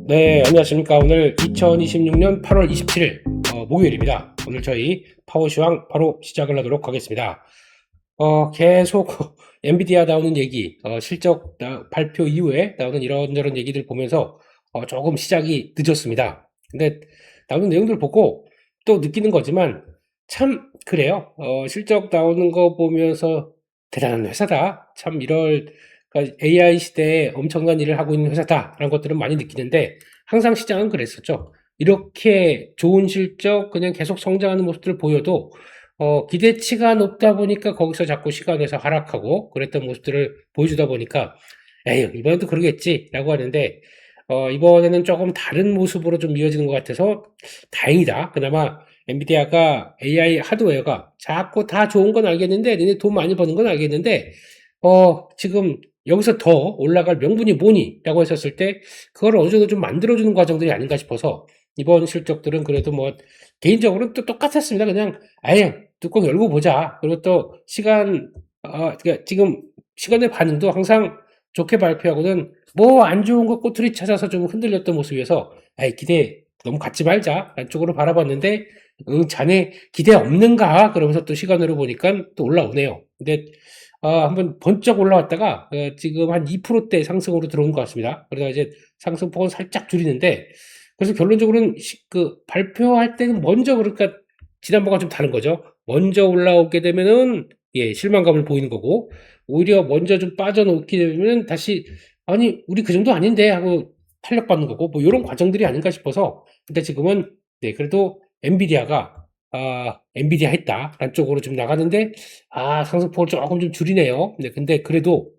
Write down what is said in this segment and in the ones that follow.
네, 안녕하십니까. 오늘 2026년 8월 27일 목요일입니다. 오늘 저희 파워시황 바로 시작을 하도록 하겠습니다. 계속 엔비디아 나오는 얘기, 실적 발표 이후에 나오는 이런저런 얘기들 보면서 조금 시작이 늦었습니다. 근데 나오는 내용들 보고 또 느끼는 거지만 참 그래요. 실적 나오는 거 보면서 대단한 회사다. 참 그러니까 AI 시대에 엄청난 일을 하고 있는 회사다라는 것들은 많이 느끼는데 항상 시장은 그랬었죠. 이렇게 좋은 실적 그냥 계속 성장하는 모습들을 보여도 기대치가 높다 보니까 거기서 자꾸 시간에서 하락하고 그랬던 모습들을 보여주다 보니까 에휴 이번에도 그러겠지라고 하는데 이번에는 조금 다른 모습으로 좀 이어지는 것 같아서 다행이다. 그나마 엔비디아가 AI 하드웨어가 자꾸 다 좋은 건 알겠는데 니네 돈 많이 버는 건 알겠는데 지금 여기서 더 올라갈 명분이 뭐니? 라고 했었을 때 그걸 어느 정도 좀 만들어주는 과정들이 아닌가 싶어서 이번 실적들은 그래도 뭐 개인적으로는 또 똑같았습니다. 그냥 아예 뚜껑 열고 보자. 그리고 또 그러니까 지금 시간의 반응도 항상 좋게 발표하고는 뭐 안 좋은 거 꼬투리 찾아서 좀 흔들렸던 모습이어서 아이 기대 너무 갖지 말자 안쪽으로 바라봤는데 응 자네 기대 없는가 그러면서 또 시간으로 보니까 또 올라오네요. 근데 한번 번쩍 올라왔다가 지금 한 2%대 상승으로 들어온 것 같습니다. 그러다가 이제 상승폭은 살짝 줄이는데 그래서 결론적으로는 발표할 때는 먼저 그러니까 지난번과 좀 다른 거죠. 먼저 올라오게 되면은 예, 실망감을 보이는 거고 오히려 먼저 좀 빠져놓게 되면 다시 아니 우리 그 정도 아닌데 하고 탄력받는 거고 뭐 요런 과정들이 아닌가 싶어서 근데 지금은 네, 그래도 엔비디아 했다라는 쪽으로 좀 나가는데 상승폭을 조금 좀 줄이네요. 네, 근데 그래도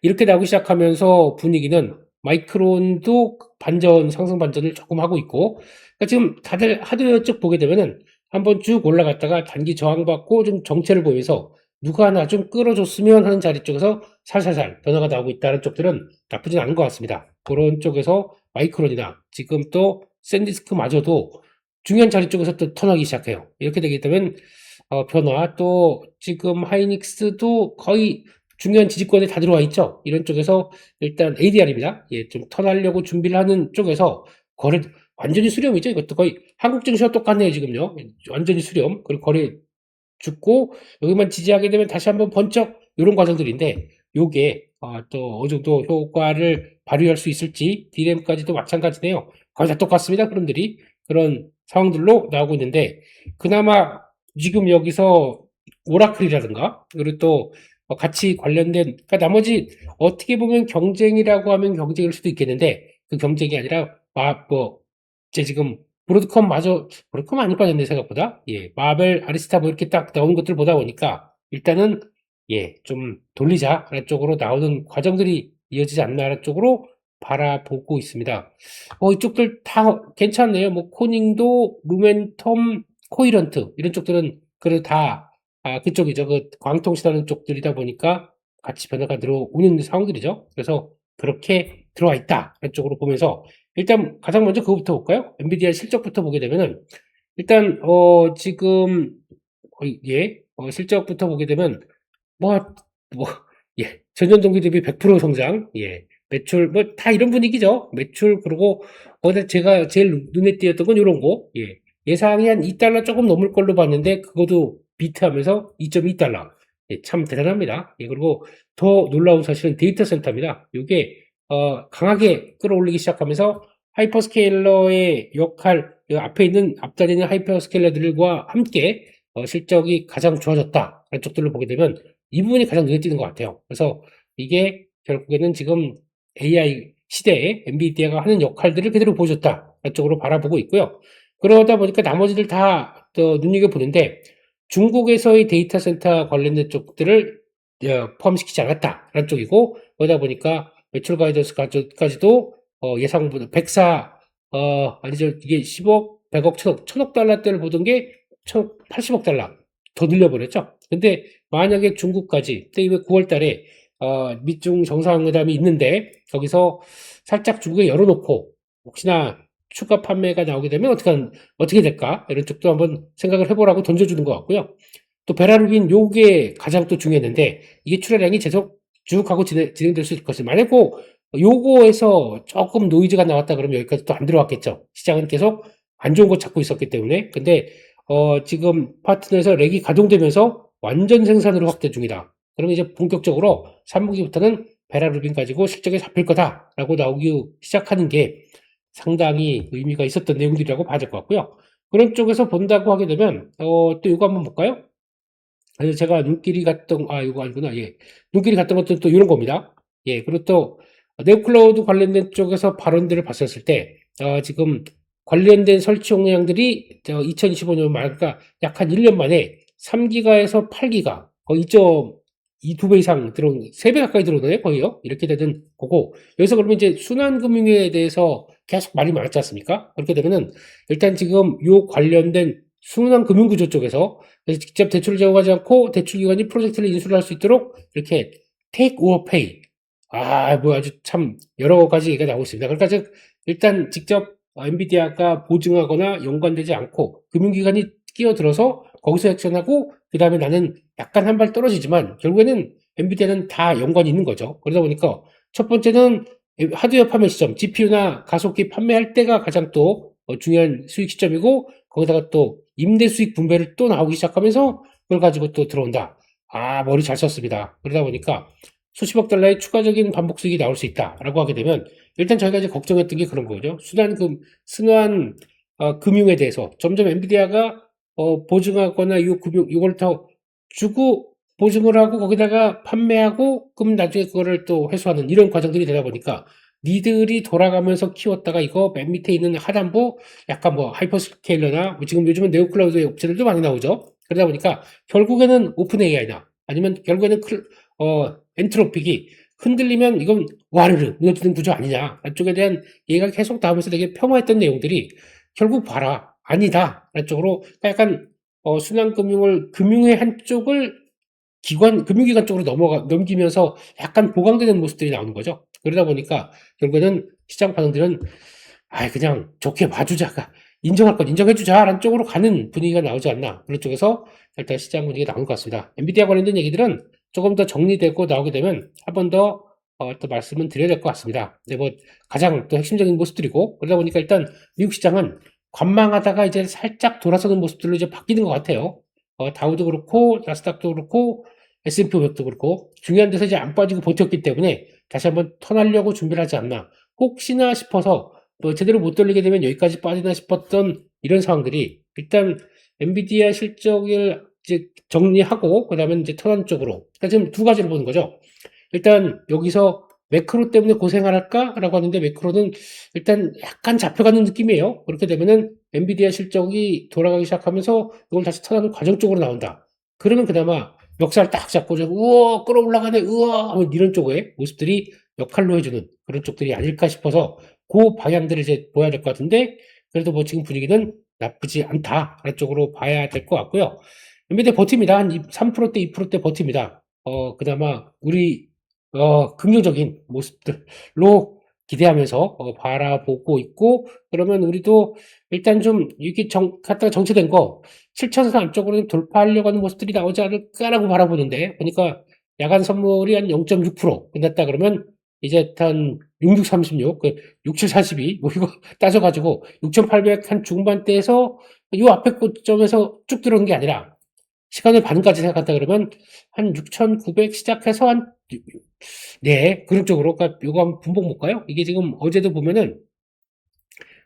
이렇게 나오기 시작하면서 분위기는 마이크론도 상승 반전을 조금 하고 있고, 그러니까 지금 다들 하드웨어 쪽 보게 되면은 한번 쭉 올라갔다가 단기 저항받고 좀 정체를 보이면서 누가 하나 좀 끌어줬으면 하는 자리 쪽에서 살살살 변화가 나오고 있다는 쪽들은 나쁘진 않은 것 같습니다. 그런 쪽에서 마이크론이나 지금 또 샌디스크마저도 중요한 자리 쪽에서 또 턴하기 시작해요. 이렇게 되게 되면 변화 또 지금 하이닉스도 거의 중요한 지지권에 다 들어와 있죠. 이런 쪽에서 일단 ADR입니다. 예, 좀 턴하려고 준비를 하는 쪽에서 거래 완전히 수렴이죠. 이것도 거의 한국 증시와 똑같네요, 지금요. 완전히 수렴. 그리고 거래 죽고 여기만 지지하게 되면 다시 한번 번쩍 이런 과정들인데 요게 또 어느 정도 효과를 발휘할 수 있을지 D램까지도 마찬가지네요. 거의 다 똑같습니다. 흐름들이 그런 상황들로 나오고 있는데 그나마 지금 여기서 오라클이라든가 그리고 또 같이 관련된 그러니까 나머지 어떻게 보면 경쟁이라고 하면 경쟁일 수도 있겠는데 그 경쟁이 아니라 이제 지금 브로드컴 많이 빠졌네 생각보다. 예, 마벨, 아리스타 뭐 이렇게 딱 나오는 것들 보다 보니까 일단은 예, 좀 돌리자라는 쪽으로 나오는 과정들이 이어지지 않나라는 쪽으로 바라보고 있습니다. 이쪽들 다 괜찮네요. 뭐 코닝도 루멘텀, 코이런트 이런 쪽들은 그래도 다 그쪽이죠. 그 광통신하는 쪽들이다 보니까 같이 변화가 들어오는 상황들이죠. 그래서 그렇게 들어와 있다. 쪽으로 보면서 일단 가장 먼저 그거부터 볼까요? 엔비디아 실적부터 보게 되면은 일단 지금 예, 실적부터 보게 되면 뭐, 뭐, 예, 전년 동기 대비 100% 성장, 예, 매출 뭐 다 이런 분위기죠. 매출 그리고 근데 제가 제일 눈에 띄었던 건 이런 거, 예, 예상이 한 2달러 조금 넘을 걸로 봤는데 그것도 비트하면서 2.2달러, 예, 참 대단합니다. 예, 그리고 더 놀라운 사실은 데이터 센터입니다. 이게 강하게 끌어올리기 시작하면서 하이퍼스케일러의 역할, 앞에 있는 앞자리에 있는 하이퍼스케일러들과 함께 실적이 가장 좋아졌다라는 쪽들로 보게 되면 이 부분이 가장 눈에 띄는 것 같아요. 그래서 이게 결국에는 지금 AI 시대에 엔비디아가 하는 역할들을 그대로 보여줬다. 쪽으로 바라보고 있고요. 그러다 보니까 나머지들 다 눈여겨보는데 중국에서의 데이터 센터 관련된 쪽들을 포함시키지 않았다라는 쪽이고 그러다 보니까 매출 가이던스까지도 예상보다 아니죠. 이게 10억, 100억, 1000억 달러대를 보던 게 80억 달러 더 늘려버렸죠. 근데 만약에 중국까지, 그때 9월 달에, 미중 정상회담이 있는데, 거기서 살짝 중국에 열어놓고, 혹시나 추가 판매가 나오게 되면 어떻게 될까? 이런 쪽도 한번 생각을 해보라고 던져주는 것 같고요. 또 베라루빈 요게 가장 또 중요했는데, 이게 출하량이 계속 쭉 하고 진행될 수 있을 것을. 만약에 요거에서 조금 노이즈가 나왔다 그러면 여기까지 또 안 들어왔겠죠. 시장은 계속 안 좋은 거 찾고 있었기 때문에. 근데 지금 파트너에서 렉이 가동되면서 완전 생산으로 확대 중이다. 그러면 이제 본격적으로 3분기부터는 베라루빈 가지고 실적에 잡힐 거다라고 나오기 시작하는 게 상당히 의미가 있었던 내용들이라고 봐야 될 것 같고요. 그런 쪽에서 본다고 하게 되면 또 이거 한번 볼까요? 그래서 제가 눈길이 갔던 이거 아니구나. 예. 눈길이 갔던 것들은 또 이런 겁니다. 예. 그리고 또 네오클라우드 관련된 쪽에서 발언들을 봤었을 때 지금 관련된 설치 용량들이 2025년 말 그러니까 약 한 1년 만에 3기가에서 8기가 거의 2배 이상 들어온 3배 가까이 들어오네요. 거의요. 이렇게 되는 거고 여기서 그러면 이제 순환금융에 대해서 계속 말이 많았지 않습니까? 그렇게 되면은 일단 지금 요 관련된 순환금융구조 쪽에서 그래서 직접 대출을 제공하지 않고 대출기관이 프로젝트를 인수를 할 수 있도록 이렇게 take or pay. 뭐 아주 참 여러 가지 얘기가 나오고 있습니다. 그러니까 즉 일단 직접 엔비디아가 보증하거나 연관되지 않고 금융기관이 끼어들어서 거기서 액션하고 그 다음에 나는 약간 한 발 떨어지지만 결국에는 엔비디아는 다 연관이 있는 거죠. 그러다 보니까 첫 번째는 하드웨어 판매 시점, GPU나 가속기 판매할 때가 가장 또 중요한 수익 시점이고 거기다가 또 임대 수익 분배를 또 나오기 시작하면서 그걸 가지고 또 들어온다. 머리 잘 썼습니다. 그러다 보니까 수십억 달러의 추가적인 반복 수익이 나올 수 있다라고 하게 되면 일단 저희가 이제 걱정했던 게 그런 거죠. 순환 금융에 대해서 점점 엔비디아가 보증하거나 이 금융 이걸 더 주고 보증을 하고 거기다가 판매하고 그럼 나중에 그거를 또 회수하는 이런 과정들이 되다 보니까 니들이 돌아가면서 키웠다가 이거 맨 밑에 있는 하단부 약간 뭐 하이퍼스케일러나 지금 요즘은 네오클라우드의 업체들도 많이 나오죠. 그러다 보니까 결국에는 오픈 AI나 아니면 결국에는 엔트로픽이 흔들리면 이건 와르르 무너지는 구조 아니냐. 그쪽에 대한 얘기가 계속 나오면서 되게 폄하했던 내용들이 결국 봐라. 아니다. 라는 쪽으로 약간 순환금융을 금융의 한쪽을 금융기관 쪽으로 넘기면서 약간 보강되는 모습들이 나오는 거죠. 그러다 보니까 결국에는 시장 반응들은 그냥 좋게 봐주자가 인정할 건 인정해주자라는 쪽으로 가는 분위기가 나오지 않나. 그런 쪽에서 일단 시장 분위기가 나온 것 같습니다. 엔비디아 관련된 얘기들은 조금 더 정리되고 나오게 되면 한 번 더 또 말씀을 드려야 될 것 같습니다. 근데 뭐 가장 또 핵심적인 모습들이고 그러다 보니까 일단 미국 시장은 관망하다가 이제 살짝 돌아서는 모습들로 이제 바뀌는 것 같아요. 다우도 그렇고 나스닥도 그렇고 S&P 500도 그렇고 중요한 데서 이제 안 빠지고 버텼기 때문에 다시 한번 턴하려고 준비를 하지 않나. 혹시나 싶어서 뭐 제대로 못 돌리게 되면 여기까지 빠지나 싶었던 이런 상황들이 일단 엔비디아 실적을 이제 정리하고 그다음에 이제 턴한 쪽으로 그러니까 지금 두 가지를 보는 거죠. 일단 여기서 매크로 때문에 고생할까라고 하는데 매크로는 일단 약간 잡혀가는 느낌이에요. 그렇게 되면은 엔비디아 실적이 돌아가기 시작하면서 이걸 다시 턴하는 과정 쪽으로 나온다. 그러면 그나마 멱살 딱 잡고 우와 끌어올라가네 우와 이런 쪽의 모습들이 역할로 해주는 그런 쪽들이 아닐까 싶어서 그 방향들을 이제 보여야 될 것 같은데 그래도 뭐 지금 분위기는 나쁘지 않다라는 쪽으로 봐야 될 것 같고요. 엔비디아 버팁니다. 한 3%대 2%대 버팁니다. 그나마 우리 긍정적인 모습들로 기대하면서 바라보고 있고 그러면 우리도 일단 좀 이렇게 갖다가 정체된 거 7천선 안쪽으로 돌파하려고 하는 모습들이 나오지 않을까라고 바라보는데 보니까 야간 선물이 한 0.6% 끝났다 그러면 이제 한 6636, 6742, 뭐 이거 따져가지고 6,800 한 중반대에서 요 앞에 고점에서 쭉 들어오는 게 아니라 시간을 반까지 생각한다 그러면 한 6,900 시작해서 네, 그룹적으로. 그러니까 요거 한번 분봉 볼까요? 이게 지금 어제도 보면은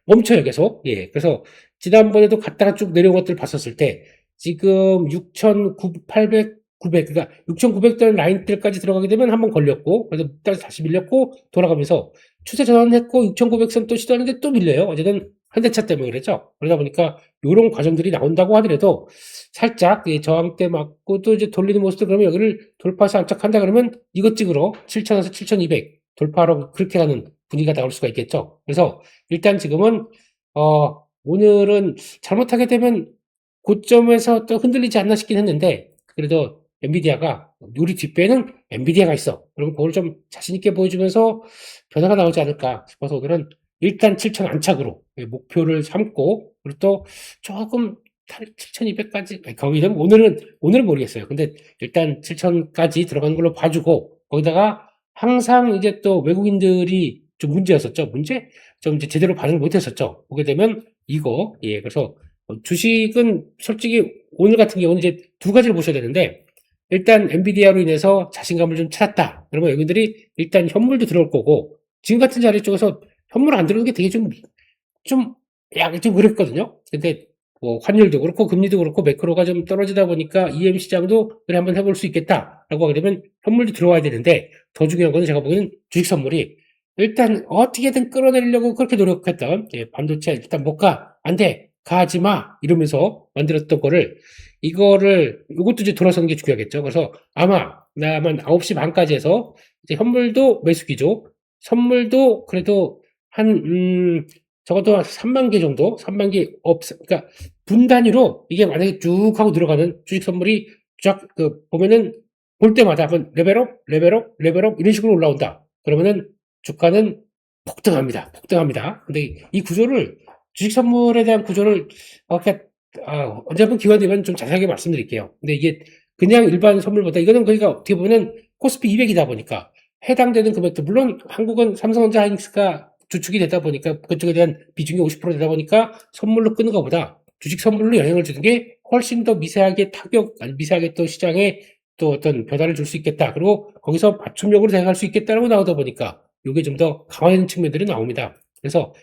멈춰요, 계속. 예. 그래서 지난번에도 갔다가 쭉 내려온 것들 봤었을 때 지금 6,800, 900, 그러니까 6,900달 라인들까지 들어가게 되면 한번 걸렸고, 그래서 다시 밀렸고, 돌아가면서 추세 전환했고, 6,900선 또 시도하는데 또 밀려요. 어제는 현대차 때문에 그랬죠. 그러다 보니까 요런 과정들이 나온다고 하더라도 살짝 저항대 맞고 또 이제 돌리는 모습도 그러면 여기를 돌파해서 안착한다 그러면 이것 찍으러 7,000에서 7,200 돌파하러 그렇게 가는 분위기가 나올 수가 있겠죠. 그래서 일단 지금은 오늘은 잘못하게 되면 고점에서 또 흔들리지 않나 싶긴 했는데 그래도 엔비디아가 우리 뒷배에는 엔비디아가 있어. 그럼 그걸 좀 자신 있게 보여주면서 변화가 나오지 않을까 싶어서 오늘은 일단 7,000 안착으로 목표를 삼고 그리고 또 조금 7,200까지 거기는 오늘은 모르겠어요. 근데 일단 7,000까지 들어가는 걸로 봐주고 거기다가 항상 이제 또 외국인들이 좀 문제였었죠. 좀 이제 제대로 반응을 못 했었죠. 보게 되면 이거, 예, 그래서 주식은 솔직히 오늘 같은 경우는 이제 두 가지를 보셔야 되는데, 일단 엔비디아로 인해서 자신감을 좀 찾았다. 그러면 외국인들이 일단 현물도 들어올 거고, 지금 같은 자리 쪽에서 현물 안 들어오는 게 되게 좀, 약간 좀 그랬거든요. 근데 뭐 환율도 그렇고 금리도 그렇고 매크로가 좀 떨어지다 보니까 EM 시장도 그래 한번 해볼 수 있겠다라고 하게 되면 현물도 들어와야 되는데, 더 중요한 거는 제가 보기에는 주식 선물이 일단 어떻게든 끌어내리려고 그렇게 노력했던, 예, 반도체 일단 못 가, 안 돼, 가지 마 이러면서 만들었던 거를, 이것도 이제 돌아서는 게 중요하겠죠. 그래서 아마 9시 반까지 해서 이제 현물도 매수기죠. 선물도 그래도 한 적어도 3만 개 정도, 3만 개 그러니까 분 단위로 이게 만약에 쭉 하고 들어가는 주식 선물이 쫙 보면은 볼 때마다 한번 레벨업, 레벨업, 레벨업 이런 식으로 올라온다. 그러면은 주가는 폭등합니다. 폭등합니다. 근데 이 구조를, 주식 선물에 대한 구조를 언제 한번 기회 되면 좀 자세하게 말씀드릴게요. 근데 이게 그냥 일반 선물보다 이거는 그러니까 어떻게 보면은 코스피 200이다 보니까 해당되는 금액도, 물론 한국은 삼성전자 하이닉스가 주축이 되다 보니까 그쪽에 대한 비중이 50% 되다 보니까 선물로 끄는 것보다 주식 선물로 영향을 주는 게 훨씬 더 미세하게 미세하게 또 시장에 또 어떤 변화를 줄 수 있겠다. 그리고 거기서 맞춤력으로 대응할 수 있겠다라고 나오다 보니까 이게 좀 더 강화되는 측면들이 나옵니다. 그래서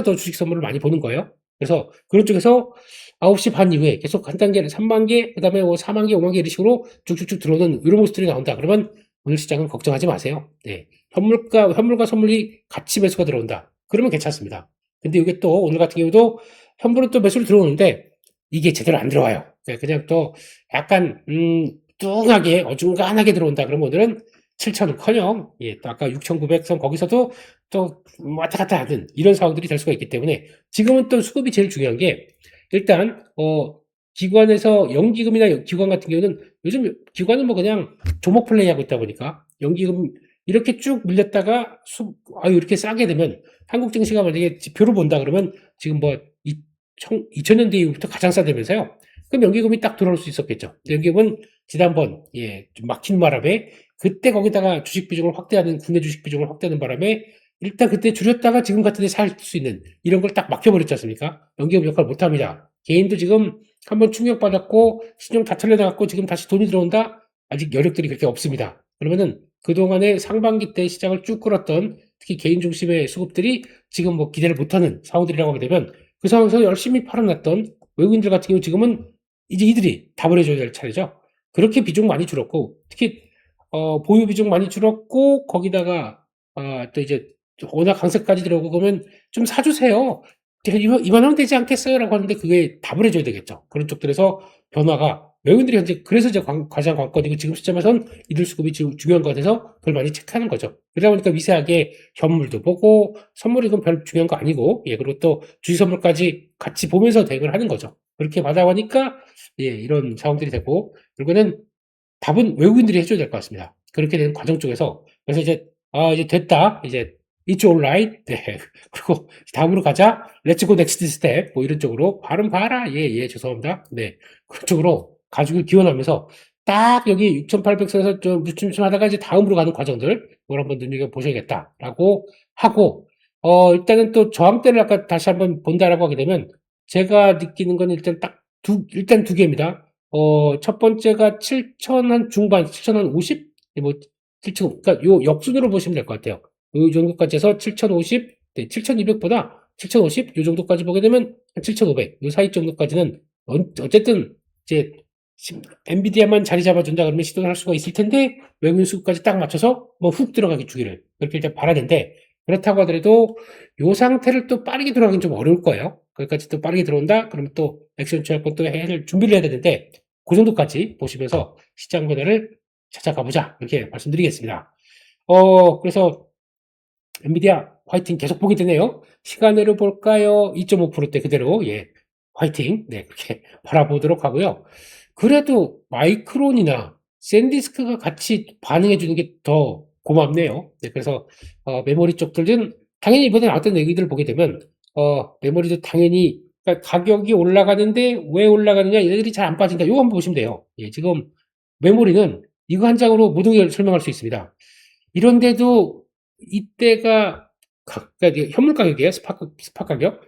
더 주식 선물을 많이 보는 거예요. 그래서 그런 쪽에서 9시 반 이후에 계속 한 단계를 3만 개, 그 다음에 뭐 4만 개, 5만 개 이런 식으로 쭉쭉쭉 들어오는 이런 모습들이 나온다. 그러면 오늘 시장은 걱정하지 마세요. 네. 현물과 선물이 같이 매수가 들어온다. 그러면 괜찮습니다. 근데 이게 또 오늘 같은 경우도 현물은 또 매수로 들어오는데 이게 제대로 안 들어와요. 그냥 또 약간, 뚱하게, 어중간하게 들어온다. 그러면 오늘은 7,000은 커녕, 예, 또 아까 6,900선 거기서도 또 왔다 갔다 하는 이런 상황들이 될 수가 있기 때문에 지금은 또 수급이 제일 중요한 게, 일단, 기관에서 연기금이나 기관 같은 경우는 요즘 기관은 뭐 그냥 조목 플레이 하고 있다 보니까 연기금 이렇게 쭉 밀렸다가 이렇게 싸게 되면 한국 증시가 만약에 지표를 본다 그러면 지금 뭐 2000년대 이후부터 가장 싸다면서요. 그럼 연기금이 딱 들어올 수 있었겠죠. 연기금은 지난번, 예, 좀 막힌 바람에 그때 거기다가 주식 비중을 확대하는, 국내 주식 비중을 확대하는 바람에 일단 그때 줄였다가 지금 같은 데 살 수 있는 이런 걸 딱 막혀버렸지 않습니까? 연기금 역할 못 합니다. 개인도 지금 한번 충격받았고 신용 다 털려나갔고 지금 다시 돈이 들어온다? 아직 여력들이 그렇게 없습니다. 그러면은 그동안에 상반기 때 시장을 쭉 끌었던 특히 개인 중심의 수급들이 지금 뭐 기대를 못하는 상황들이라고 하게 되면 그 상황에서 열심히 팔아놨던 외국인들 같은 경우 지금은 이제 이들이 답을 해줘야 될 차례죠. 그렇게 비중 많이 줄었고, 특히 보유 비중 많이 줄었고, 거기다가 또 이제 워낙 강세까지 들어오고 그러면 좀 사주세요. 제가 이만하면 되지 않겠어요라고 하는데 그게 답을 해줘야 되겠죠. 그런 쪽들에서 변화가 외국인들이 현재 그래서 이제 가장 관건이고 지금 시점에선 이들 수급이 지금 중요한 것 같아서 그걸 많이 체크하는 거죠. 그러다 보니까 미세하게 현물도 보고 선물이 그건 별 중요한 거 아니고, 예, 그리고 또 주식 선물까지 같이 보면서 대응을 하는 거죠. 그렇게 받아보니까, 예, 이런 상황들이 되고, 결국에는 답은 외국인들이 해줘야 될 것 같습니다. 그렇게 되는 과정 쪽에서. 그래서 이제 됐다. 이제, it's alright. 네. 그리고 다음으로 가자. Let's go next step. 뭐 이런 쪽으로. 발음 봐라. 예, 예, 죄송합니다. 네. 그런 쪽으로 가지고 기원하면서 딱 여기 6,800선에서 좀 무춤무춤 하다가 이제 다음으로 가는 과정들, 이걸 한번 눈여겨보셔야겠다라고 하고, 일단은 또 저항대를 아까 다시 한번 본다라고 하게 되면, 제가 느끼는 건 일단 두 개입니다. 첫 번째가 7천 한 중반, 7천 한 50? 뭐, 7천, 그러니까 요 역순으로 보시면 될 것 같아요. 요 정도까지 해서 7,050, 네, 7,200보다 7,050, 요 정도까지 보게 되면 7,500, 요 사이 정도까지는, 어쨌든, 이제, 엔비디아만 자리 잡아준다 그러면 시도를 할 수가 있을 텐데, 외국인 수급까지 딱 맞춰서 뭐 훅 들어가기 주기를. 그렇게 일단 바라는데, 그렇다고 하더라도, 요 상태를 또 빠르게 들어가긴 좀 어려울 거예요. 거기까지 또 빠르게 들어온다? 그러면 또 액션 취할 것도 준비를 해야 되는데, 그 정도까지 보시면서 시장 변화를 찾아가 보자. 이렇게 말씀드리겠습니다. 그래서 엔비디아 화이팅 계속 보게 되네요. 시간으로 볼까요? 2.5%대 그대로, 예, 화이팅. 네, 그렇게 바라보도록 하고요. 그래도 마이크론이나 샌디스크가 같이 반응해 주는 게 더 고맙네요. 네, 그래서 메모리 쪽들은 당연히 이번에 나왔던 얘기들을 보게 되면 메모리도 당연히, 그러니까 가격이 올라가는데 왜 올라가느냐, 얘네들이 잘 안 빠진다. 이거 한번 보시면 돼요. 예, 지금 메모리는 이거 한 장으로 모든 걸 설명할 수 있습니다. 이런데도 이때가 그러니까 현물 가격이에요. 스팟 가격.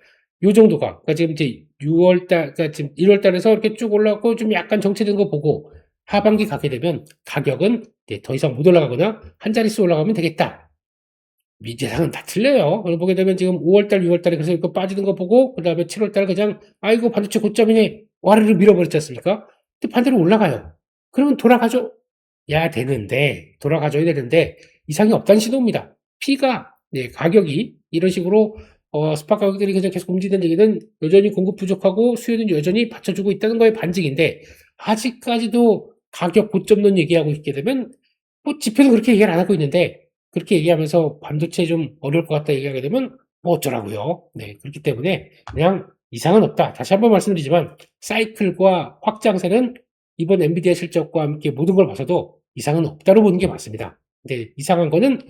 요 정도가. 그러니까 지금 이제 6월 달, 그러니까 지금 1월 달에서 이렇게 쭉 올라가고 좀 약간 정체된 거 보고 하반기 가게 되면 가격은 이제 더 이상 못 올라가거나 한 자릿수 올라가면 되겠다. 예상은 다 틀려요. 그걸 보게 되면 지금 5월달, 6월달에 그래서 이거 빠지는 거 보고, 그 다음에 7월달 그냥, 아이고, 반도체 고점이네. 와르르 밀어버렸지 않습니까? 근데 반대로 올라가요. 그러면 돌아가죠? 야, 되는데, 돌아가줘야 되는데, 이상이 없다는 신호입니다. P가, 네, 가격이, 이런 식으로, 스팟 가격들이 그냥 계속 움직이는 얘기는 여전히 공급 부족하고 수요는 여전히 받쳐주고 있다는 거의 반증인데, 아직까지도 가격 고점론 얘기하고 있게 되면, 뭐, 지표도 그렇게 얘기를 안 하고 있는데, 그렇게 얘기하면서 반도체 좀 어려울 것 같다 얘기하게 되면 뭐 어쩌라고요. 네, 그렇기 때문에 그냥 이상은 없다. 다시 한번 말씀드리지만 사이클과 확장세는 이번 엔비디아 실적과 함께 모든 걸 봐서도 이상은 없다로 보는 게 맞습니다. 근데 이상한 거는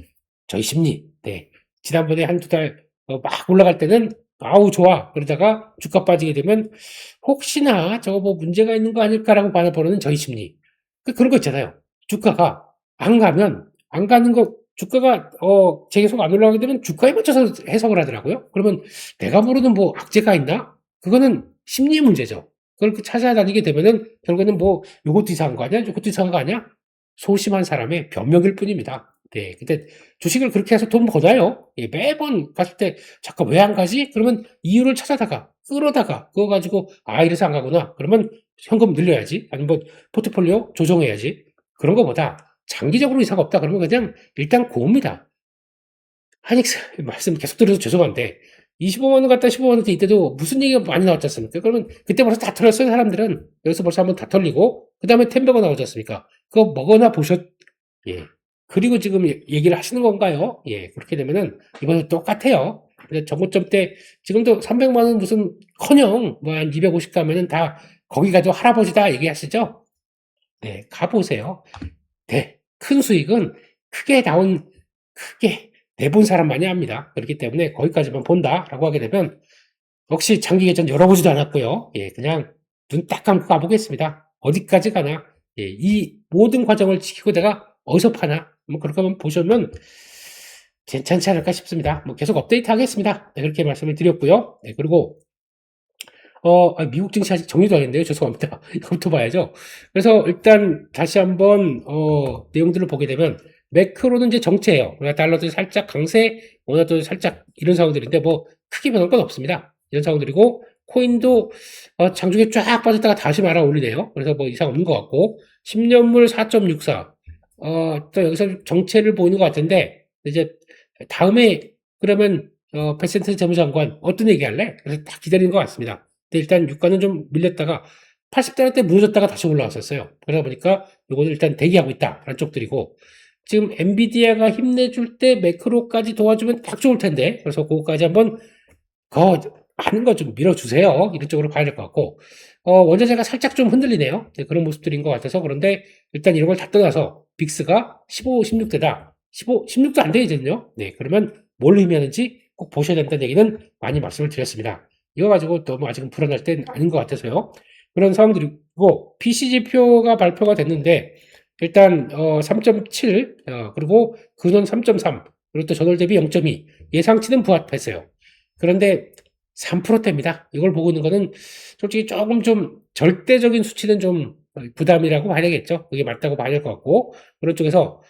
저희 심리. 네, 지난번에 한두 달 막 올라갈 때는 아우 좋아 그러다가 주가 빠지게 되면 혹시나 저거 뭐 문제가 있는 거 아닐까라고 바라보는 저희 심리. 그런 거 있잖아요. 주가가 안 가면 안 가는 거 주가가 계속 안 올라가게 되면 주가에 맞춰서 해석을 하더라고요. 그러면 내가 모르는 뭐 악재가 있나? 그거는 심리의 문제죠. 그걸 찾아다니게 되면은 결국에는 뭐 요것도 이상한 거 아니야? 요것도 이상한 거 아니야? 소심한 사람의 변명일 뿐입니다. 네. 근데 주식을 그렇게 해서 돈 버나요? 예, 매번 갔을 때 잠깐 왜 안 가지? 그러면 이유를 찾아다가 끌어다가 그거 가지고 아 이래서 안 가구나. 그러면 현금 늘려야지. 아니면 뭐 포트폴리오 조정해야지. 그런 거보다 장기적으로 이상 없다 그러면 그냥 일단 고옵니다. 하닉스 말씀 계속 드려서 죄송한데 25만 원 갖다 15만 원대 이때도 무슨 얘기가 많이 나왔지 않습니까? 그러면 그때 벌써 다 털었어요 사람들은. 여기서 벌써 한번 다 털리고 그 다음에 템버거 나오지 않습니까? 그거 먹어나 보셨 예. 그리고 지금 얘기를 하시는 건가요? 예. 그렇게 되면은 이번에 똑같아요. 정고점 때 지금도 300만 원 무슨 커녕 뭐 한 250 가면은 다 거기 가도 할아버지다 얘기하시죠? 네. 가보세요. 네. 큰 수익은 크게 나온 크게 내본 사람만이 합니다. 그렇기 때문에 거기까지만 본다라고 하게 되면 역시 장기 계전 열어보지도 않았고요. 예, 그냥 눈 딱 감고 가보겠습니다. 어디까지 가나? 예, 이 모든 과정을 지키고 내가 어디서 파나? 뭐 그렇게 한번 보시면 괜찮지 않을까 싶습니다. 뭐 계속 업데이트 하겠습니다. 네, 그렇게 말씀을 드렸고요. 네, 그리고 미국 증시 아직 정리도 안 했네요. 죄송합니다. 이거부터 봐야죠. 그래서 일단 다시 한번, 내용들을 보게 되면, 매크로는 이제 정체예요. 그러니까 달러도 살짝 강세, 원화도 살짝 이런 상황들인데, 뭐, 크게 변한 건 없습니다. 이런 상황들이고, 코인도, 장중에 쫙 빠졌다가 다시 말아 올리네요. 그래서 뭐 이상 없는 것 같고, 10년물 4.64. 또 여기서 정체를 보이는 것 같은데, 이제, 다음에, 그러면, 패센트 재무장관 어떤 얘기 할래? 그래서 다 기다리는 것 같습니다. 근데 일단 유가는 좀 밀렸다가 80달러대 무너졌다가 다시 올라왔었어요. 그러다 보니까 요거는 일단 대기하고 있다라는 쪽들이고 지금 엔비디아가 힘내줄 때 매크로까지 도와주면 딱 좋을 텐데 그래서 그거까지 한번 더 많은 거 좀 밀어주세요. 이런 쪽으로 봐야 될 것 같고 원자재가 살짝 좀 흔들리네요. 네, 그런 모습들인 것 같아서 그런데 일단 이런 걸 다 떠나서 빅스가 15, 16대다. 15, 16도 안 되거든요. 네, 그러면 뭘 의미하는지 꼭 보셔야 된다는 얘기는 많이 말씀을 드렸습니다. 이거 가지고 너무 아직은 불안할 땐 아닌 것 같아서요. 그런 상황들이고 PC 지표가 발표가 됐는데 일단 3.7 그리고 근원 3.3 그리고 또 전월 대비 0.2 예상치는 부합했어요. 그런데 3%대입니다. 이걸 보고 있는 거는 솔직히 조금 좀 절대적인 수치는 좀 부담이라고 봐야 되겠죠. 그게 맞다고 봐야 될 것 같고 그런 쪽에서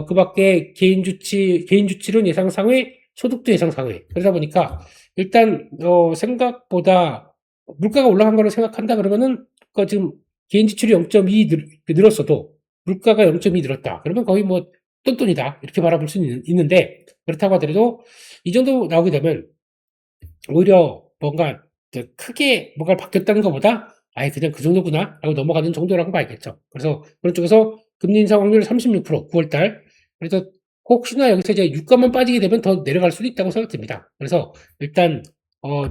그 밖에 개인 주치는 예상 상회, 소득도 예상 상회. 그러다 보니까 일단 생각보다 물가가 올라간 거로 생각한다 그러면은 그 지금 개인 지출이 0.2 늘었어도 물가가 0.2 늘었다. 그러면 거의 뭐 똔똔이다. 이렇게 바라볼 수 있는데 그렇다고 하더라도 이 정도 나오게 되면 오히려 뭔가 크게 뭔가 바뀌었다는 것보다 아예 그냥 그 정도구나 라고 넘어가는 정도라고 봐야겠죠. 그래서 그런 쪽에서 금리 인상 확률 36% 9월달. 그래서 혹시나 여기서 이제 유가만 빠지게 되면 더 내려갈 수도 있다고 생각됩니다. 그래서 일단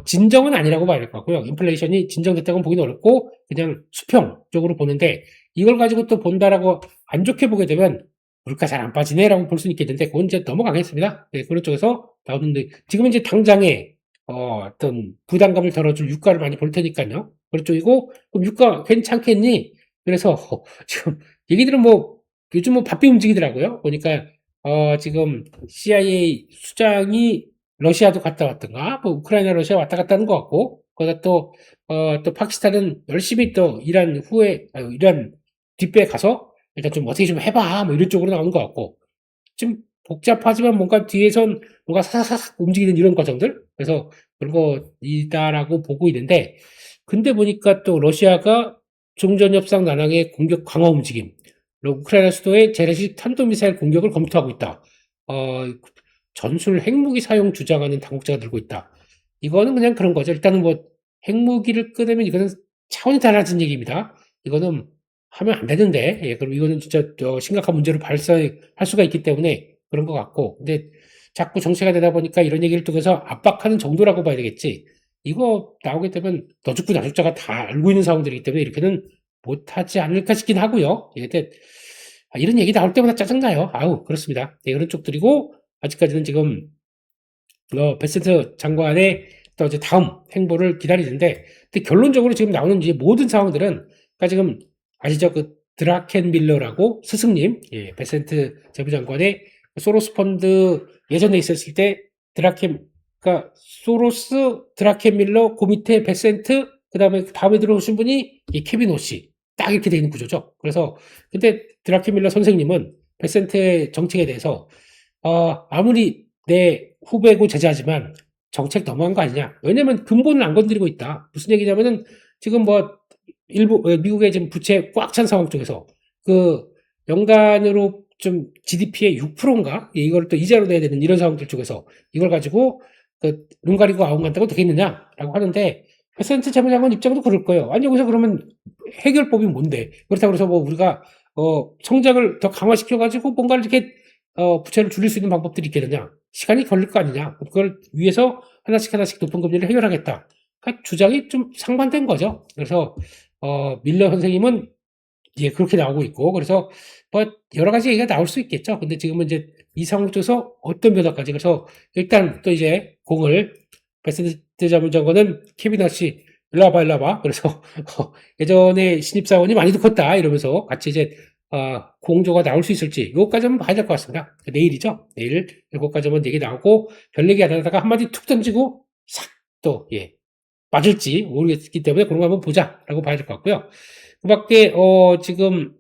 진정은 아니라고 봐야 될 것 같고요. 인플레이션이 진정됐다고는 보기는 어렵고 그냥 수평 쪽으로 보는데 이걸 가지고 또 본다라고 안 좋게 보게 되면 물가 잘 안 빠지네라고 볼 수 있겠는데 그건 이제 넘어가겠습니다. 네, 그런 쪽에서 나오는데 지금은 이제 당장에 어떤 부담감을 덜어줄 유가를 많이 볼 테니까요. 그런 쪽이고 그럼 유가 괜찮겠니? 그래서 지금 얘기들은 뭐 요즘 뭐 바삐 움직이더라고요. 보니까 지금 CIA 수장이 러시아도 갔다 왔던가, 뭐 우크라이나 러시아 왔다 갔다 하는 것 같고, 거기다 또 파키스탄은 열심히 또 이란 뒷배에 가서 일단 좀 어떻게 좀 해봐, 뭐 이런 쪽으로 나오는 것 같고, 좀 복잡하지만 뭔가 뒤에선 뭔가 사사삭 움직이는 이런 과정들? 그래서 그런 거이다라고 보고 있는데, 근데 보니까 또 러시아가 종전협상 난항의 공격 강화 움직임, 우크라이나 수도의 재래식 탄도미사일 공격을 검토하고 있다. 어, 전술 핵무기 사용 주장하는 당국자가 들고 있다. 이거는 그냥 그런 거죠. 일단은 뭐 핵무기를 꺼내면 이거는 차원이 달라진 얘기입니다. 이거는 하면 안 되는데, 예, 그럼 이거는 진짜 심각한 문제를 발생할 수가 있기 때문에 그런 것 같고, 근데 자꾸 정체가 되다 보니까 이런 얘기를 통해서 압박하는 정도라고 봐야 되겠지. 이거 나오게 되면 너 죽고 나 죽자가 다 알고 있는 상황들이기 때문에 이렇게는 못하지 않을까 싶긴 하고요. 예, 근데 이런 얘기 나올 때마다 짜증나요. 아우, 그렇습니다. 네, 그런 쪽들이고, 아직까지는 지금 베센트 장관의 또 이제 다음 행보를 기다리는데, 근데 결론적으로 지금 나오는 이제 모든 상황들은, 그러니까 지금 아시죠? 그 드라켄밀러라고 스승님, 예, 베센트 재무장관의 소로스 펀드 예전에 있었을 때 그러니까 소로스, 드라켄밀러, 그 밑에 베센트, 그다음에 다음에 들어오신 분이 이 케빈 오씨, 딱 이렇게 돼 있는 구조죠. 그래서 근데 드라켄밀러 선생님은 베센트의 정책에 대해서 아무리 내 후배고 제자지만 정책 너무한 거 아니냐. 왜냐면 근본을 안 건드리고 있다. 무슨 얘기냐면은 지금 뭐 미국의 지금 부채 꽉 찬 상황 쪽에서 그 연간으로 좀 GDP의 6%인가? 이걸 또 이자로 내야 되는 이런 상황들 쪽에서 이걸 가지고 눈 가리고 아웅 간다고 되겠느냐라고 하는데 퍼센트 재무장관 입장도 그럴 거예요. 아니 여기서 그러면 해결법이 뭔데? 그렇다고 해서 뭐 우리가 성장을 더 강화시켜 가지고 뭔가를 이렇게 부채를 줄일 수 있는 방법들이 있겠느냐? 시간이 걸릴 거 아니냐? 그걸 위해서 하나씩 높은 금리를 해결하겠다. 그러니까 주장이 좀 상반된 거죠. 그래서 밀러 선생님은 예 그렇게 나오고 있고 그래서 뭐 여러 가지 얘기가 나올 수 있겠죠. 근데 지금은 이제 이 상황 쪽에서 어떤 변화까지 그래서 일단 또 이제 공을 베스트 자문장관은 케빈 하씨 일로 와봐. 그래서 예전에 신입사원이 많이 컸다 이러면서 같이 이제 공조가 나올 수 있을지 이것까지 한번 봐야 될 것 같습니다. 내일이죠. 내일 이것까지 한번 얘기 나오고 별 얘기 안 하다가 한마디 툭 던지고 싹 또 예. 맞을지 모르겠기 때문에 그런 거 한번 보자라고 봐야 될 것 같고요. 그 밖에 지금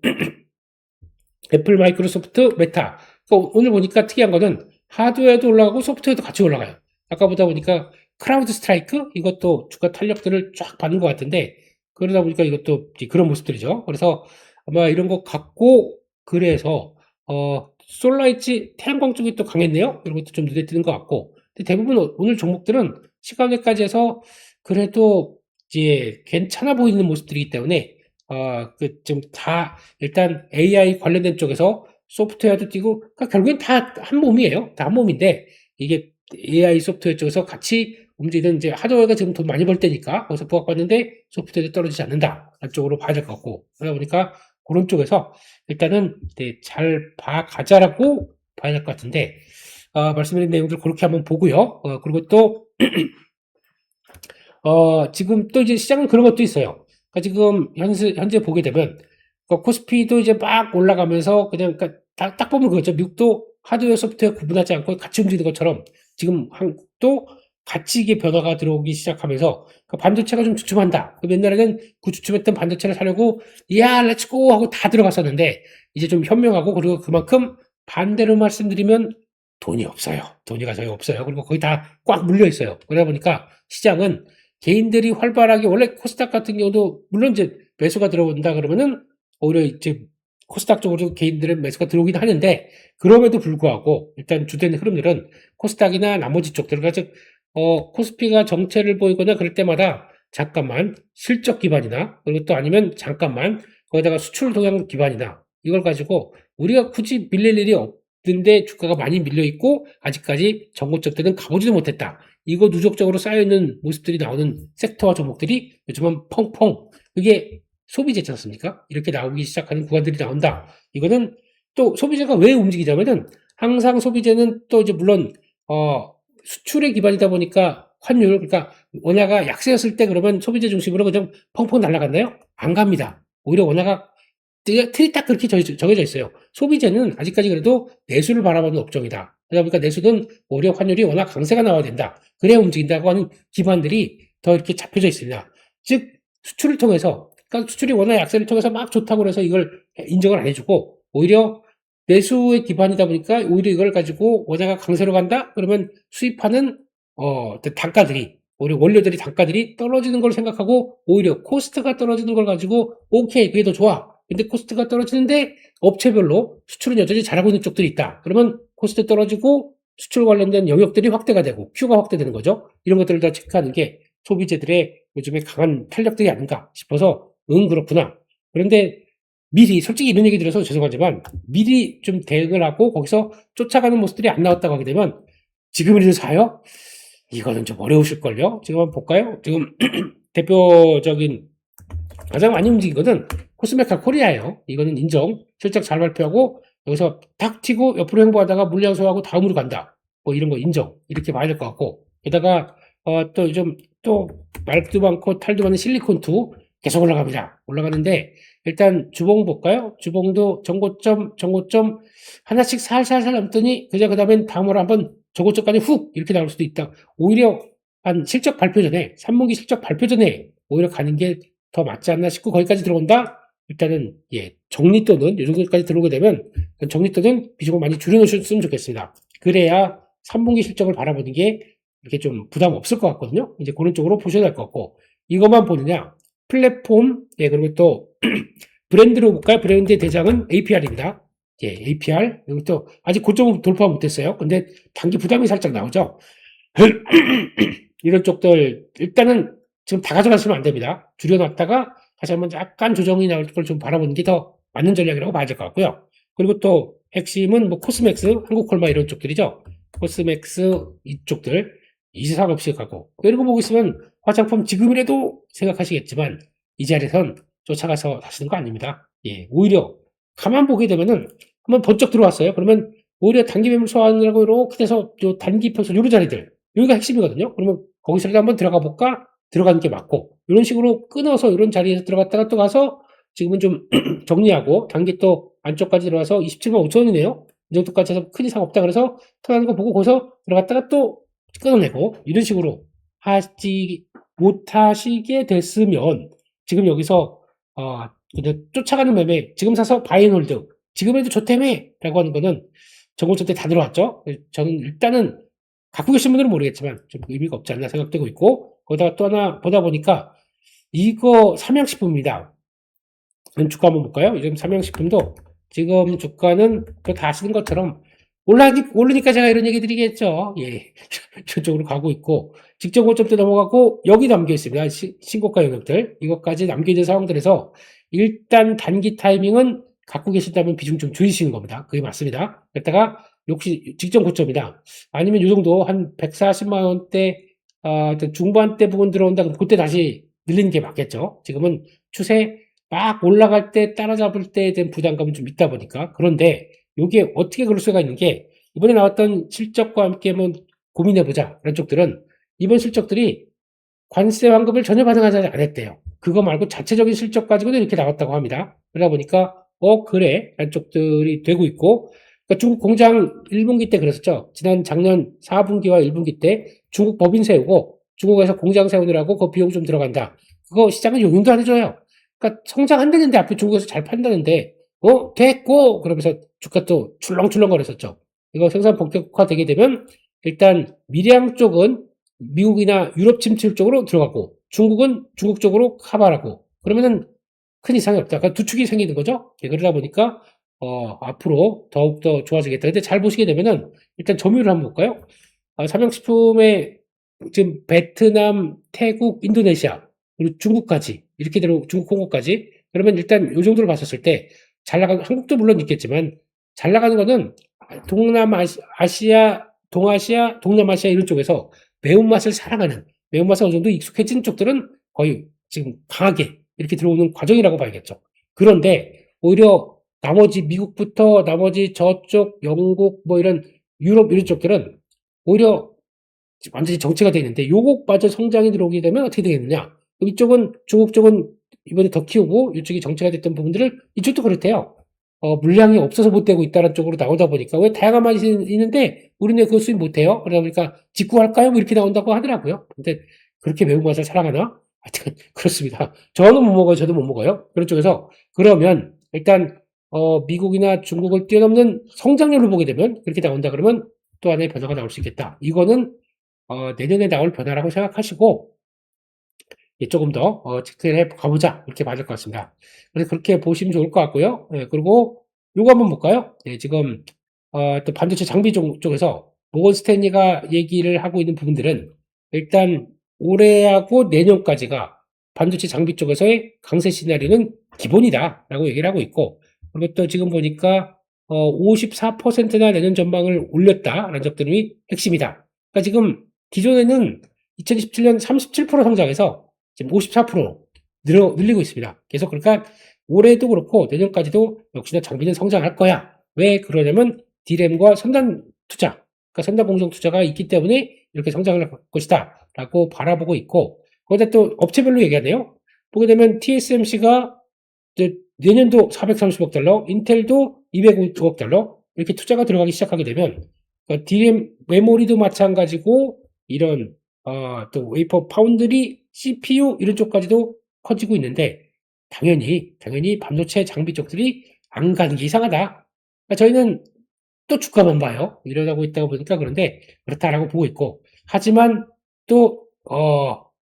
애플, 마이크로소프트, 메타. 오늘 보니까 특이한 거는 하드웨어도 올라가고 소프트웨어도 같이 올라가요. 아까 보다 보니까 크라우드 스트라이크 이것도 주가 탄력들을 쫙 받는 것 같은데 그러다 보니까 이것도 그런 모습들이죠. 그래서 아마 이런 거 갖고 그래서 솔라이트 태양광 쪽이 또 강했네요. 이런 것도 좀 눈에 띄는 것 같고 근데 대부분 오늘 종목들은 시간외까지 해서 그래도 이제 괜찮아 보이는 모습들이기 때문에 좀 다 일단 AI 관련된 쪽에서 소프트웨어도 뛰고 그러니까 결국엔 다 한 몸이에요. 다 한 몸인데 이게 AI 소프트웨어 쪽에서 같이 움직이는 이제 하드웨어가 지금 돈 많이 벌 때니까 거기서 부각받는데 소프트웨어도 떨어지지 않는다. 쪽으로 봐야 될 것 같고 그러다 보니까 그런 쪽에서 일단은 네, 잘 봐가자라고 봐야 될 것 같은데 말씀드린 내용들 그렇게 한번 보고요. 그리고 또 지금 또 이제 시장은 그런 것도 있어요. 그러니까 지금 현재 보게 되면, 코스피도 이제 막 올라가면서 그냥, 그러니까 딱 보면 그거죠. 미국도 하드웨어, 소프트웨어 구분하지 않고 같이 움직이는 것처럼 지금 한국도 같이 이게 변화가 들어오기 시작하면서 그러니까 반도체가 좀 주춤한다. 옛날에는 그 주춤했던 반도체를 사려고, 야, 렛츠고! 하고 다 들어갔었는데, 이제 좀 현명하고, 그리고 그만큼 반대로 말씀드리면 돈이 없어요. 돈이 가서요 없어요. 그리고 거의 다 꽉 물려 있어요. 그러다 보니까 시장은 개인들이 활발하게 원래 코스닥 같은 경우도 물론 이제 매수가 들어온다 그러면은 오히려 이제 코스닥 쪽으로 개인들은 매수가 들어오긴 하는데 그럼에도 불구하고 일단 주된 흐름들은 코스닥이나 나머지 쪽들 그러니까 코스피가 정체를 보이거나 그럴 때마다 잠깐만 실적 기반이나 그리고 또 아니면 잠깐만 거기다가 수출 동향 기반이나 이걸 가지고 우리가 굳이 밀릴 일이 없는데 주가가 많이 밀려 있고 아직까지 전고점 때는 가보지도 못했다. 이거 누적적으로 쌓여있는 모습들이 나오는 섹터와 종목들이 요즘은 펑펑 그게 소비재지 않습니까? 이렇게 나오기 시작하는 구간들이 나온다. 이거는 또 소비재가 왜 움직이냐면은 항상 소비재는 또 이제 물론 수출의 기반이다 보니까 환율 그러니까 원화가 약세였을 때 그러면 소비재 중심으로 그냥 펑펑 날아갔나요? 안 갑니다. 오히려 원화가 틀이 딱 그렇게 정해져 있어요. 소비재는 아직까지 그래도 내수를 바라보는 업종이다. 그러다 보니까 내수는 오히려 환율이 워낙 강세가 나와야 된다. 그래야 움직인다고 하는 기반들이 더 이렇게 잡혀져 있습니다. 즉, 수출을 통해서, 그러니까 수출이 워낙 약세를 통해서 막 좋다고 해서 이걸 인정을 안 해주고, 오히려 내수의 기반이다 보니까 오히려 이걸 가지고 원화가 강세로 간다? 그러면 수입하는, 단가들이, 오히려 원료들이 단가들이 떨어지는 걸 생각하고, 오히려 코스트가 떨어지는 걸 가지고, 오케이, 그게 더 좋아. 근데 코스트가 떨어지는데 업체별로 수출은 여전히 잘하고 있는 쪽들이 있다. 그러면 코스트 떨어지고 수출 관련된 영역들이 확대가 되고 큐가 확대되는 거죠. 이런 것들을 다 체크하는 게 소비재들의 요즘에 강한 탄력들이 아닌가 싶어서 그렇구나. 그런데 미리 솔직히 이런 얘기 드려서 죄송하지만 미리 좀 대응을 하고 거기서 쫓아가는 모습들이 안 나왔다고 하게 되면 지금이라도 사요? 이거는 좀 어려우실걸요? 지금 한번 볼까요? 지금 대표적인 가장 많이 움직인 거는 코스메카 코리아예요. 이거는 인정. 실적 잘 발표하고 여기서 탁 튀고 옆으로 행보하다가 물량 소화하고 다음으로 간다. 뭐 이런 거 인정. 이렇게 봐야 될 것 같고. 게다가 또 요즘 또 말도 많고 탈도 많은 실리콘2 계속 올라갑니다. 올라가는데 일단 주봉 볼까요? 주봉도 정고점 하나씩 살살살 넘더니 그 다음엔 다음으로 한번 저고점까지 훅 이렇게 나올 수도 있다. 오히려 한 실적 발표 전에 3분기 실적 발표 전에 오히려 가는 게 더 맞지 않나 싶고 거기까지 들어온다? 일단은 정리또는 이 정도까지 들어오게 되면 정리또는 비중을 많이 줄여놓으셨으면 좋겠습니다. 그래야 3분기 실적을 바라보는 게 이렇게 좀 부담 없을 것 같거든요. 이제 그런 쪽으로 보셔야 될 것 같고 이것만 보느냐 플랫폼 그리고 또 브랜드로 볼까요? 브랜드의 대장은 APR입니다. APR 그리고 또 아직 고점 돌파 못했어요. 근데 단기 부담이 살짝 나오죠. 이런 쪽들 일단은 지금 다 가져가시면 안 됩니다. 줄여놨다가 다시 한번 약간 조정이 나올 걸 좀 바라보는 게 더 맞는 전략이라고 봐야 될 것 같고요. 그리고 또 핵심은 뭐 코스맥스, 한국콜마 이런 쪽들이죠. 코스맥스 이쪽들 이상 없이 가고 이런 거 보고 있으면 화장품 지금이라도 생각하시겠지만 이 자리에선 쫓아가서 사시는 거 아닙니다. 오히려 가만 보게 되면은 한번 번쩍 들어왔어요. 그러면 오히려 단기 매물 소화하느라고 이렇게 돼서 단기 편서 요런 자리들 여기가 핵심이거든요. 그러면 거기서라도 한번 들어가 볼까? 들어가는 게 맞고 이런 식으로 끊어서 이런 자리에서 들어갔다가 또 가서 지금은 좀 정리하고 단기 또 안쪽까지 들어가서 27만 5천 원이네요. 이 정도까지 해서 큰 이상 없다 그래서 턴하는 거 보고 거기서 들어갔다가 또 끊어내고 이런 식으로 하지 못하시게 됐으면 지금 여기서 그냥 쫓아가는 매매 지금 사서 바이앤홀드 지금에도 좋다며 라고 하는 거는 정고점 때 다 들어왔죠. 저는 일단은 갖고 계신 분들은 모르겠지만 좀 의미가 없지 않나 생각되고 있고 거기다가 또 하나 보다 보니까 이거 삼양식품입니다. 주가 한번 볼까요? 요즘 삼양식품도 지금 주가는 다 아시는 것처럼 오르니까 제가 이런 얘기 드리겠죠. 저쪽으로 가고 있고 직전 고점 때 넘어가고 여기 남겨 있습니다. 신고가 영역들 이것까지 남겨 있는 상황들에서 일단 단기 타이밍은 갖고 계신다면 비중 좀 줄이시는 겁니다. 그게 맞습니다. 그랬다가 역시 직전 고점이다. 아니면 이 정도 한 140만 원대 중반대 부분 들어온다 그럼 그때 다시 늘리는 게 맞겠죠. 지금은 추세 막 올라갈 때 따라잡을 때에 대한 부담감은 좀 있다 보니까 그런데 이게 어떻게 그럴 수가 있는 게 이번에 나왔던 실적과 함께 한번 고민해보자 그런 쪽들은 이번 실적들이 관세 환급을 전혀 반영하지 않았대요. 그거 말고 자체적인 실적 가지고도 이렇게 나왔다고 합니다. 그러다 보니까 그래 라는 쪽들이 되고 있고 그러니까 중국 공장 1분기 때 그랬었죠. 지난 작년 4분기와 1분기 때 중국 법인 세우고 중국에서 공장 세우느라고 그 비용 좀 들어간다. 그거 시장은 용인도 안 해줘요. 그러니까 성장한다는데 앞에 중국에서 잘 판다는데 됐고 그러면서 주가 또 출렁출렁 거렸었죠. 이거 생산 본격화되게 되면 일단 미량 쪽은 미국이나 유럽 침투 쪽으로 들어가고 중국은 중국 쪽으로 카바라고 그러면은 큰 이상이 없다. 그러니까 두 축이 생기는 거죠. 그러다 보니까 앞으로 더욱더 좋아지겠다. 근데 잘 보시게 되면은 일단 점유율을 한번 볼까요? 삼양식품의 지금 베트남, 태국, 인도네시아 그리고 중국까지 이렇게 들어 중국 홍보까지 그러면 일단 요 정도를 봤었을 때 잘 나가는 한국도 물론 있겠지만 잘 나가는 거는 동남아시아, 동아시아, 동남아시아 이런 쪽에서 매운맛을 사랑하는 매운맛에 어느 정도 익숙해진 쪽들은 거의 지금 강하게 이렇게 들어오는 과정이라고 봐야겠죠. 그런데 오히려 나머지 미국부터 나머지 저쪽 영국 뭐 이런 유럽 이런 쪽들은 오히려 완전히 정체가 되어 있는데 요것마저 성장이 들어오게 되면 어떻게 되겠느냐. 이쪽은 중국 쪽은 이번에 더 키우고 이쪽이 정체가 됐던 부분들을 이쪽도 그렇대요. 물량이 없어서 못 되고 있다는 쪽으로 나오다 보니까 왜 다양한 맛이 있는데 우리는 그거 수입 못해요. 그러다 보니까 직구할까요? 뭐 이렇게 나온다고 하더라고요. 근데 그렇게 매운맛을 사랑하나? 하여튼 그렇습니다. 저는 못 먹어요. 저도 못 먹어요. 그런 쪽에서 그러면 일단 미국이나 중국을 뛰어넘는 성장률을 보게 되면 그렇게 나온다 그러면 또 하나의 변화가 나올 수 있겠다. 이거는 내년에 나올 변화라고 생각하시고 조금 더 체크를 해 가보자 이렇게 맞을 것 같습니다. 그래서 그렇게 보시면 좋을 것 같고요. 예, 그리고 요거 한번 볼까요? 예, 지금 또 반도체 장비 쪽에서 모건 스탠리가 얘기를 하고 있는 부분들은 일단 올해하고 내년까지가 반도체 장비 쪽에서의 강세 시나리오는 기본이다라고 얘기를 하고 있고, 그리고 또 지금 보니까 54%나 내년 전망을 올렸다라는 점들이 핵심이다. 그러니까 지금 기존에는 2027년 37% 성장해서 지금 54% 늘리고 있습니다. 계속 그러니까 올해도 그렇고 내년까지도 역시나 장비는 성장할 거야. 왜 그러냐면 D램과 선단 투자, 그러니까 선단 공정 투자가 있기 때문에 이렇게 성장을 할 것이다 라고 바라보고 있고, 거기다 또 업체별로 얘기하네요. 보게 되면 TSMC가 내년도 430억 달러, 인텔도 205억 달러 이렇게 투자가 들어가기 시작하게 되면 그러니까 D램 메모리도 마찬가지고 이런 또 웨이퍼 파운드리, CPU 이런 쪽까지도 커지고 있는데 당연히 반도체 장비 쪽들이 안 가는 게 이상하다. 그러니까 저희는 또 주가만 봐요. 이러고 있다가 보니까 그런데 그렇다라고 보고 있고, 하지만 또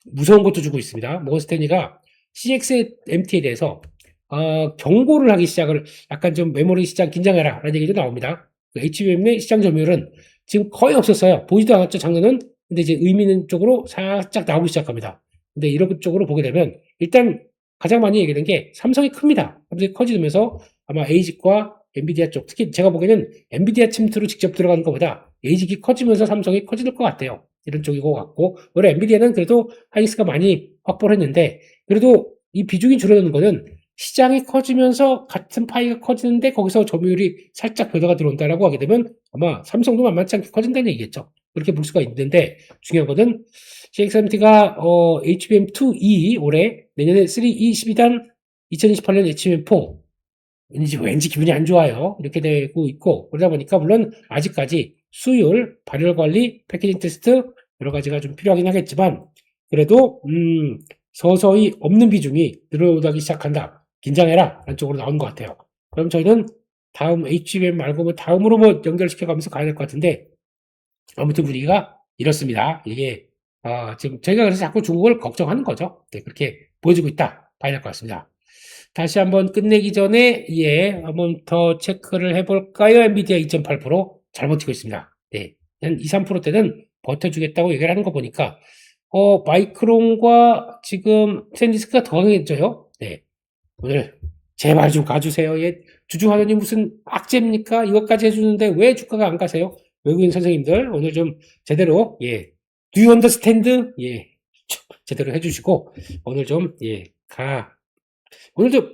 무서운 것도 주고 있습니다. 모건스탠리가 CXMT에 대해서 경고를 하기 시작을, 약간 좀 메모리 시장 긴장해라 라는 얘기도 나옵니다. HBM의 시장 점유율은 지금 거의 없었어요. 보지도 않았죠, 작년은. 근데 이제 의미는 쪽으로 살짝 나오기 시작합니다. 근데 이런 쪽으로 보게 되면 일단 가장 많이 얘기되는 게 삼성이 큽니다. 삼성이 커지면서 아마 에이직과 엔비디아 쪽, 특히 제가 보기에는 엔비디아 침투로 직접 들어가는 것보다 에이직이 커지면서 삼성이 커질 것 같아요. 이런 쪽인 것 같고, 원래 엔비디아는 그래도 하이닉스가 많이 확보를 했는데, 그래도 이 비중이 줄어드는 거는 시장이 커지면서 같은 파이가 커지는데 거기서 점유율이 살짝 변화가 들어온다라고 하게 되면 아마 삼성도 만만치 않게 커진다는 얘기겠죠. 그렇게 볼 수가 있는데, 중요한 것은 CXMT가 HBM2E 올해, 내년에 3E 12단, 2028년 HBM4 왠지 기분이 안 좋아요. 이렇게 되고 있고, 그러다 보니까 물론 아직까지 수율, 발열 관리, 패키징 테스트 여러 가지가 좀 필요하긴 하겠지만, 그래도 서서히 없는 비중이 늘어나기 시작한다. 긴장해라 라는 쪽으로 나온 것 같아요. 그럼 저희는 다음 HBM 말고 뭐 다음으로 뭐 연결시켜 가면서 가야 될 것 같은데, 아무튼 분위기가 이렇습니다. 이게 지금 저희가 그래서 자꾸 중국을 걱정하는 거죠. 네, 그렇게 보여지고 있다 봐야 될 것 같습니다. 다시 한번 끝내기 전에 한번 더 체크를 해볼까요? 엔비디아 2.8%잘 버티고 있습니다. 네, 한 2, 3%대는 버텨주겠다고 얘기를 하는 거 보니까 마이크론과 지금 샌디스크가 더 강해져요. 네, 오늘 제발 좀 가주세요. 주주하느님 무슨 악재입니까? 이것까지 해주는데 왜 주가가 안 가세요? 외국인 선생님들 오늘 좀 제대로 Do you understand? 제대로 해주시고 오늘 좀 오늘도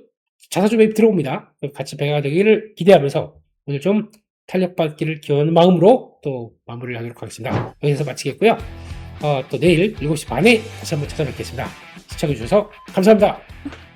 자사주 매입 들어옵니다. 같이 배가 되기를 기대하면서 오늘 좀 탄력받기를 기원하는 마음으로 또 마무리를 하도록 하겠습니다. 여기서 마치겠고요. 또 내일 7시 반에 다시 한번 찾아뵙겠습니다. 시청해주셔서 감사합니다.